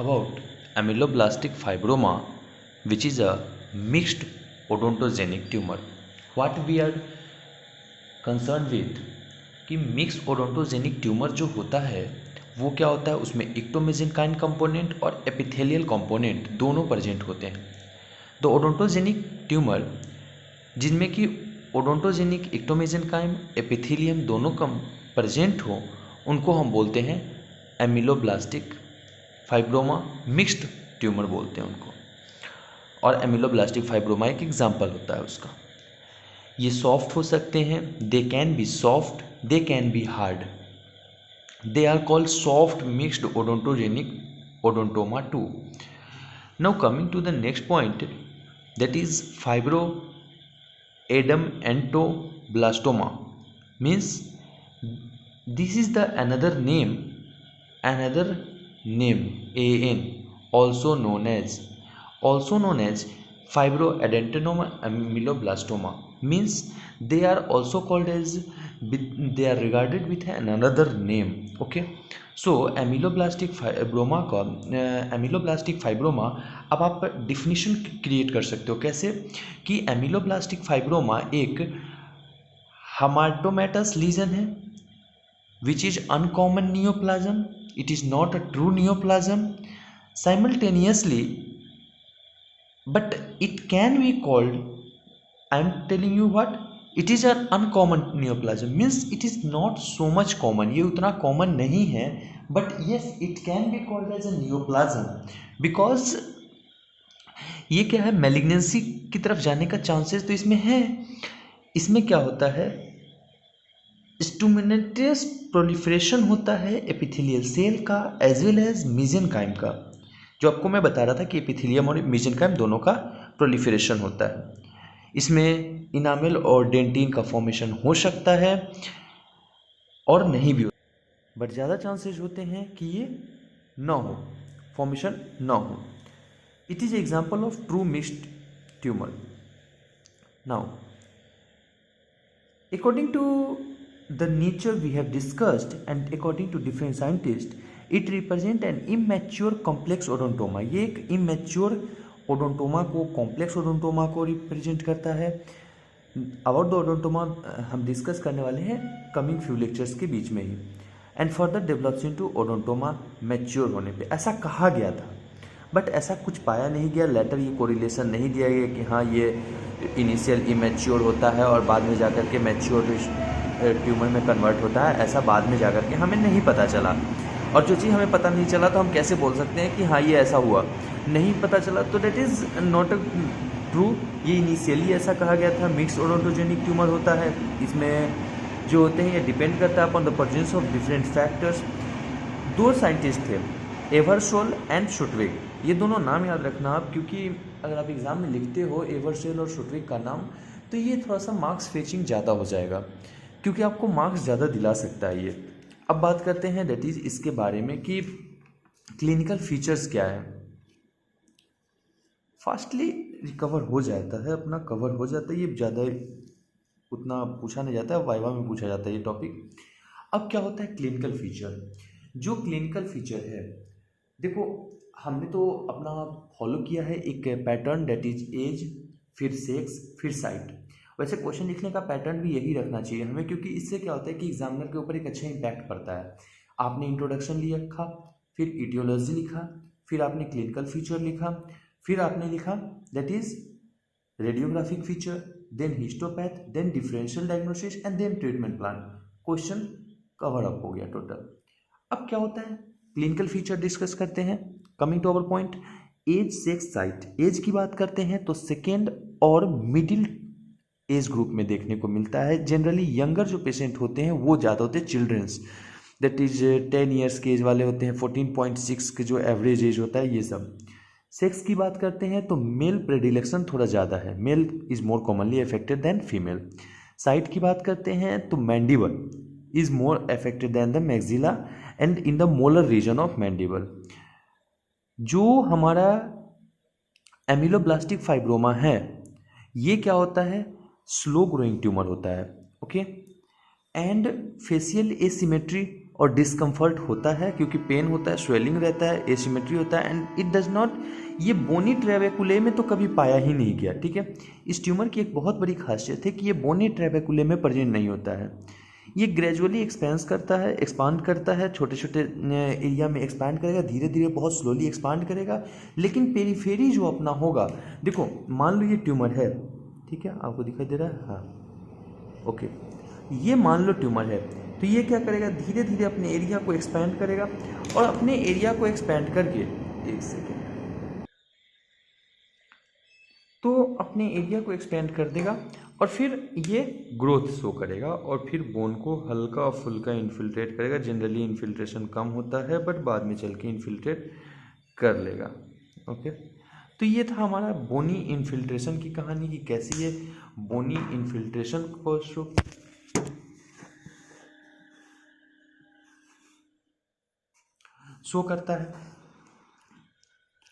about ameloblasttic fibroma, which is a mixed odontogenic tumor. What we are concerned with कि mix odontogenic tumour जो होता है वो क्या होता है, उसमें इक्टोमेसेनकाइन कंपोनेंट और एपिथेलियल कंपोनेंट दोनों प्रेजेंट होते हैं. द ओडोंटोजेनिक ट्यूमर जिनमें कि ओडोंटोजेनिक इक्टोमेसेनकाइम एपिथेलियम दोनों कम प्रेजेंट हो उनको हम बोलते हैं एमिलोब्लास्टिक फाइब्रोमा. मिक्स्ड ट्यूमर बोलते हैं उनको. और एमिलोब्लास्टिक फाइब्रोमा एक एग्जाम्पल होता है उसका. ये सॉफ्ट हो सकते हैं, they can be soft, they can be hard. They are called soft mixed odontogenic odontoma 2. Now coming to the next point, that is fibroadenoblastoma. Means this is the another name AN, also known as fibroadenoblastoma. Means they are also called as, they are regarded with another name. Okay, so ameloblastic fibroma अब आप definition create कर सकते हो. कैसे कि एमिलोब्लास्टिक fibroma एक hamartomatous lesion है which is uncommon neoplasm. It is not a true neoplasm simultaneously, but it can be called, I am telling you what, it is an uncommon neoplasm. Means it is not so much common, ये उतना common नहीं है, but yes it can be called as a neoplasm because ये क्या है, malignancy की तरफ जाने का चांसेस तो इसमें है. इसमें क्या होता है, स्टुमिनेटियस प्रोलिफरेशन होता है एपिथेलियल सेल का एज वेल एज मेसेनकाइम का. जो आपको मैं बता रहा था कि एपिथेलियम और मेसेनकाइम दोनों का प्रोलिफरेशन होता है. इसमें इनामेल और डेंटिन का फॉर्मेशन हो सकता है और नहीं भी हो, बट ज़्यादा चांसेस होते हैं कि ये ना हो, फॉर्मेशन ना हो. It is example of true mixed tumor. Now according to the nature we have discussed and according to different scientist, it represent an immature complex odontoma. ये एक इमैच्योर ओडोंटोमा को, कॉम्प्लेक्स ओडोंटोमा को रिप्रेजेंट करता है. अबाउट द ओडोंटोमा हम discuss करने वाले हैं कमिंग फ्यू लेक्चर्स के बीच में ही. And further develops into odontoma mature होने पे, ऐसा कहा गया था, बट ऐसा कुछ पाया नहीं गया. लेटर ये कोरिलेशन नहीं दिया गया कि हाँ ये इनिशियल इमैच्योर होता है और बाद में जाकर के मैच्योर ट्यूमर में कन्वर्ट होता है. ऐसा बाद में जाकर के हमें नहीं पता चला. और जो चीज़ हमें पता नहीं चला तो हम कैसे बोल सकते हैं कि हाँ ये ऐसा हुआ, नहीं पता चला तो डेट इज़ नॉट ट्रू. ये इनिशियली ऐसा कहा गया था, मिक्स ओडोंटोजेनिक ट्यूमर होता है. इसमें जो होते हैं ये डिपेंड करता है upon the presence of different factors. दो साइंटिस्ट थे, एवरसोल एंड शुटविग. ये दोनों नाम याद रखना आप, क्योंकि अगर आप एग्जाम में लिखते हो एवरसोल और शुटविग का नाम तो ये थोड़ा सा मार्क्स फेचिंग ज़्यादा हो जाएगा, क्योंकि आपको मार्क्स ज़्यादा दिला सकता है ये. अब बात करते हैं दैट इज़ इसके बारे में कि क्लिनिकल फीचर्स क्या है. फास्टली रिकवर हो जाता है, अपना कवर हो जाता है, ये ज़्यादा उतना पूछा नहीं जाता है, वाइवा में पूछा जाता है ये टॉपिक. अब क्या होता है क्लिनिकल फीचर. जो क्लिनिकल फीचर है, देखो हमने तो अपना फॉलो किया है एक पैटर्न दैट इज एज, फिर सेक्स, फिर साइट. वैसे क्वेश्चन लिखने का पैटर्न भी यही रखना चाहिए हमें, क्योंकि इससे क्या होता है कि एग्जामिनर के ऊपर एक अच्छा इंपैक्ट पड़ता है. आपने इंट्रोडक्शन लिखा, फिर इटियोलॉजी लिखा, फिर आपने क्लिनिकल फीचर लिखा, फिर आपने लिखा that is radiographic feature, then histopath, then differential diagnosis and then treatment plan. Question cover up हो गया टोटल. अब क्या होता है, क्लिनिकल फीचर डिस्कस करते हैं. Coming to our point, age, sex, site. Age की बात करते हैं तो सेकेंड और मिडिल एज ग्रुप में देखने को मिलता है. जनरली यंगर जो पेशेंट होते हैं वो ज़्यादा होते हैं चिल्ड्रंस, दैट इज 10 ईयर्स के एज वाले होते हैं, 14.6 के जो एवरेज एज होता है ये सब. सेक्स की बात करते हैं तो मेल प्रेडिलेक्शन थोड़ा ज़्यादा है, male is more commonly affected than female. Site की बात करते हैं तो mandible is more affected than the maxilla and in the molar region of mandible. जो हमारा एमिलोब्लास्टिक फाइब्रोमा है ये क्या होता है, स्लो ग्रोइंग ट्यूमर होता है. ओके, एंड फेशियल एसिमेट्री और डिस्कम्फर्ट होता है क्योंकि पेन होता है, स्वेलिंग रहता है, एसिमेट्री होता है एंड इट डज नॉट, ये बोनी ट्रेबेकुले में तो कभी पाया ही नहीं गया। ठीक है, इस ट्यूमर की एक बहुत बड़ी खासियत है कि ये बोनी ट्रेबेकुले में प्रेजेंट नहीं होता है। ये ग्रेजुअली एक्सपांड करता है, छोटे छोटे एरिया में एक्सपांड करेगा, धीरे धीरे बहुत स्लोली एक्सपांड करेगा, लेकिन पेरीफेरी जो अपना होगा, देखो मान लो ये ट्यूमर है, ठीक है, आपको दिखाई दे रहा है, हाँ ओके, ये मान लो ट्यूमर है, तो ये क्या करेगा, धीरे धीरे अपने एरिया को एक्सपैंड करेगा और अपने एरिया को एक्सपैंड करके, एक सेकेंड, तो अपने एरिया को एक्सपेंड कर देगा और फिर ये ग्रोथ शो करेगा और फिर बोन को हल्का फुल्का इन्फिल्ट्रेट करेगा। जनरली इन्फिल्ट्रेशन कम होता है बट बाद में चल के इन्फिल्ट्रेट कर लेगा। ओके, तो ये था हमारा बोनी इन्फिल्ट्रेशन की कहानी कि कैसे ये बोनी इन्फिल्ट्रेशन को शो करता है।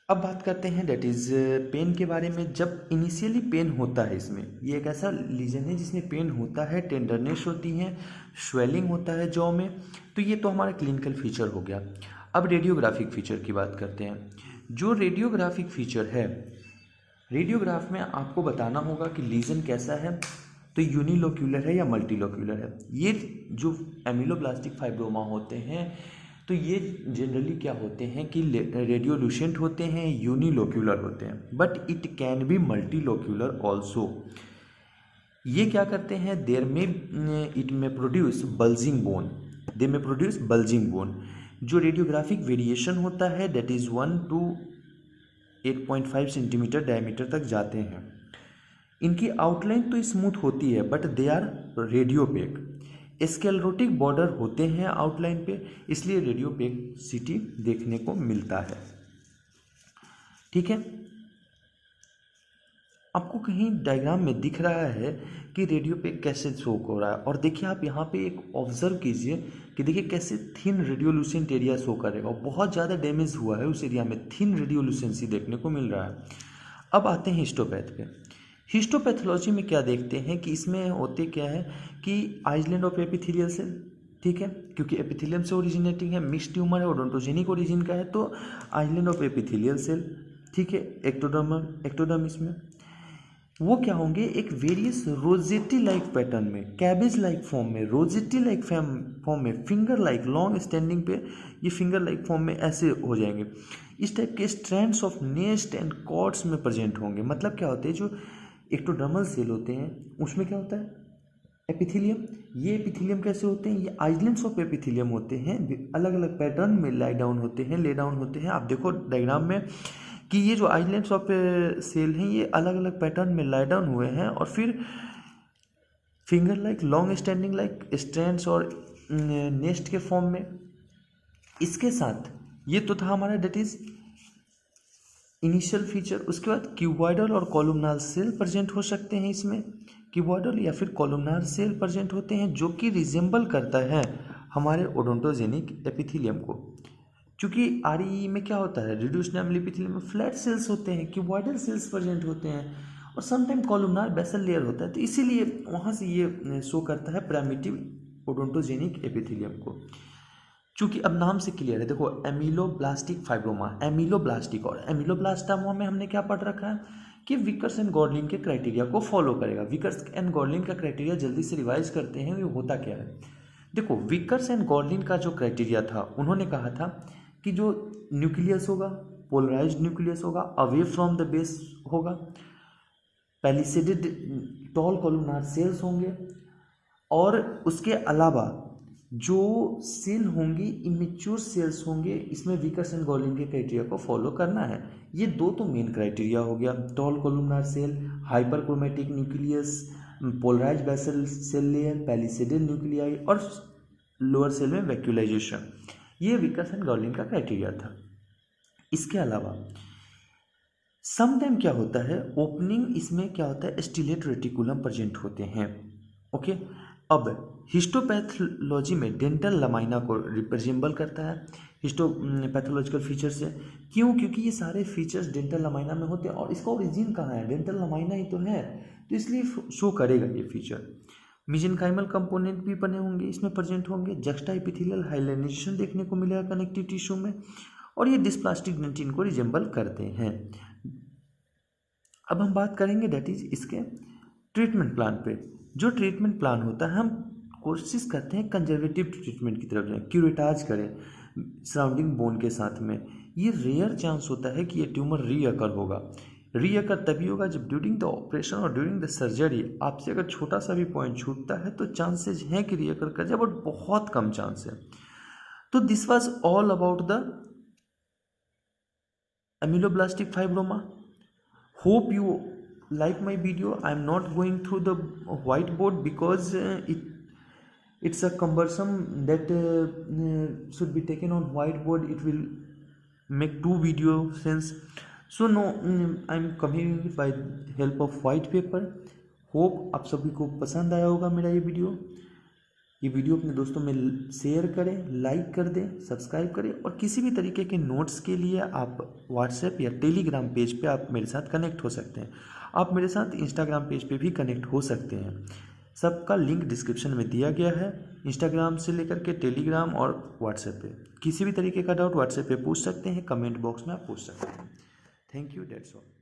अब बात करते हैं डेट इज़ पेन के बारे में। जब इनिशियली पेन होता है, इसमें ये एक ऐसा लीजन है जिसमें पेन होता है, टेंडरनेस होती है, स्वेलिंग होता है जॉ में, तो ये तो हमारा क्लिनिकल फीचर हो गया। अब रेडियोग्राफिक फीचर की बात करते हैं। जो रेडियोग्राफिक फीचर है, रेडियोग्राफ में आपको बताना होगा कि लीजन कैसा है, तो यूनिलोक्यूलर है या मल्टीलोक्यूलर है। ये जो एमिलोब्लास्टिक फाइब्रोमा होते हैं तो ये जनरली क्या होते हैं कि रेडियोल्यूसेंट होते हैं, यूनिलोक्यूलर होते हैं, but it can B multilocular also. ये क्या करते हैं, देयर में इट में produce bulging bone, they may produce bulging bone. जो रेडियोग्राफिक वेरिएशन होता है that is 1 to 8.5 centimetre diameter तक जाते हैं। इनकी आउटलाइन तो स्मूथ होती है but they are radiopaque, sclerotic border होते हैं आउटलाइन पे, इसलिए रेडियोपेसिटी देखने को मिलता है। ठीक है, आपको कहीं डायग्राम में दिख रहा है कि रेडियोपेक कैसे शो हो रहा है, और देखिए आप यहाँ पे एक ऑब्जर्व कीजिए कि देखिए कैसे थिन रेडियोल्यूसेंट एरिया शो करेगा, और बहुत ज़्यादा डैमेज हुआ है उस एरिया में, थिन रेडियोल्यूसेंसी देखने को मिल रहा है। अब आते हैं हिस्टोपैथ पे। हिस्टोपैथोलॉजी में क्या देखते हैं कि इसमें होते क्या है कि आइलैंड ऑफ एपिथेलियल सेल, ठीक है, क्योंकि एपिथेलियम से ओरिजिनेटिंग है, मिक्स ट्यूमर है, ओडोंटोजेनिक ओरिजिन का है, तो आइलैंड ऑफ एपिथेलियल सेल, ठीक है, एक्टोडर्मिस में वो क्या होंगे, एक वेरियस रोजेटी लाइक पैटर्न में, कैबेज लाइक फॉर्म में, रोजेटी लाइक फॉर्म में, फिंगर लाइक लॉन्ग स्टैंडिंग पे ये फिंगर लाइक फॉर्म में ऐसे हो जाएंगे। इस टाइप के strands of nest and cords में प्रेजेंट होंगे। मतलब क्या होते हैं, जो एक्टोडर्मल सेल होते हैं उसमें क्या होता है, एपिथेलियम। ये एपिथेलियम कैसे होते हैं, ये आइलैंड्स ऑफ एपिथेलियम होते हैं, अलग अलग पैटर्न में लाई डाउन होते हैं, ले डाउन होते हैं। आप देखो डायग्राम में कि ये जो आइलैंड्स ऑफ सेल हैं ये अलग अलग पैटर्न में लाई डाउन हुए हैं, और फिर finger like long standing like strands और नेस्ट के फॉर्म में। इसके साथ ये तो था हमारा डेट इज इनिशियल फीचर। उसके बाद क्यूबॉइडल और कॉलमनार सेल प्रेजेंट हो सकते हैं इसमें, क्यूबॉइडल या फिर कॉलमनार सेल प्रेजेंट होते हैं जो कि रिजेंबल करता है हमारे ओडोंटोजेनिक एपिथेलियम को। क्योंकि आरई में क्या होता है, रिड्यूस्ड नॉर्मल एपिथेलियम में फ्लैट सेल्स होते हैं, क्यूबॉइडल सेल्स प्रेजेंट होते हैं, और समटाइम कॉलमनार बेसल लेयर होता है, तो इसीलिए वहाँ से ये शो करता है प्राइमिटिव ओडोंटोजेनिक एपिथेलियम को। चूँकि अब नाम से क्लियर है, देखो एमिलोब्लास्टिक फाइब्रोमा, एमिलोब्लास्टिक और एमिलोब्लास्टामा में हमने क्या पढ़ रखा है कि विकर्स एंड गॉडलिन के क्राइटेरिया को फॉलो करेगा। विकर्स एंड गॉडलिन का क्राइटेरिया जल्दी से रिवाइज करते हैं, ये होता क्या है। देखो विकर्स एंड गॉडलिन का जो क्राइटेरिया था, उन्होंने कहा था कि जो न्यूक्लियस होगा पोलराइज्ड न्यूक्लियस होगा, अवे फ्रॉम द बेस होगा, पैलिसेडेड टॉल कॉलमनार सेल्स होंगे, और उसके अलावा जो सेल होंगी इमेच्योर सेल्स होंगे। इसमें विकर्स एंड गॉडलिन के क्राइटेरिया को फॉलो करना है। ये दो तो मेन क्राइटेरिया हो गया, tall columnar cell, hyperchromatic nucleus, polarized basal cell layer, palisaded nuclei, और लोअर सेल में वैक्यूलाइजेशन। ये विकर्स एंड गॉडलिन का क्राइटेरिया था। इसके अलावा समटाइम क्या होता है, ओपनिंग इसमें क्या होता है, स्टिलेट रेटिकुलम प्रेजेंट होते हैं। ओके, अब हिस्टोपैथोलॉजी में डेंटल लमाइना को रिप्रेजेंबल करता है हिस्टोपैथोलॉजिकल फीचर से। क्यों, क्योंकि ये सारे फीचर्स डेंटल लमाइना में होते हैं, और इसका ओरिजिन कहाँ है, डेंटल लमाइना ही तो है, तो इसलिए शो करेगा ये फीचर। मिजेनकाइमल कंपोनेंट भी बने होंगे, इसमें प्रेजेंट होंगे। जक्स्टा एपिथेलियल हाइलाइनेशन देखने को मिलेगा कनेक्टिव टिश्यू में, और ये डिस्प्लास्टिक डेंटिन को रिजेंबल करते हैं। अब हम बात करेंगे दैट इज इसके ट्रीटमेंट प्लान पे। जो ट्रीटमेंट प्लान होता है, हम कोशिश करते हैं कंजर्वेटिव ट्रीटमेंट की तरफ जाएं, क्यूरेटाज करें सराउंडिंग बोन के साथ में। ये रेयर चांस होता है कि ये ट्यूमर रीअकर होगा। रीअकर तभी होगा जब ड्यूरिंग द ऑपरेशन और ड्यूरिंग द सर्जरी आपसे अगर छोटा सा भी पॉइंट छूटता है तो चांसेस हैं कि रीअकर कर जाए, बट बहुत कम चांस है। तो this was all about the ameloblasttic fibroma. Hope you like my video. I am not going through the whiteboard because it's a cumbersome that should be taken on whiteboard. It will make two video sense. So no, I am coming by help of white paper. Hope आप सभी को पसंद आया होगा मेरा ये video अपने दोस्तों में शेयर करें, लाइक कर दें, सब्सक्राइब करें। और किसी भी तरीके के नोट्स के लिए आप व्हाट्सएप या टेलीग्राम पेज पे आप मेरे साथ कनेक्ट हो सकते हैं। आप मेरे साथ इंस्टाग्राम पेज पे भी कनेक्ट हो सकते हैं। सबका लिंक डिस्क्रिप्शन में दिया गया है, इंस्टाग्राम से लेकर के टेलीग्राम और व्हाट्सएप पे। किसी भी तरीके का डाउट व्हाट्सएप पे पूछ सकते हैं, कमेंट बॉक्स में आप पूछ सकते हैं। Thank you, that's all.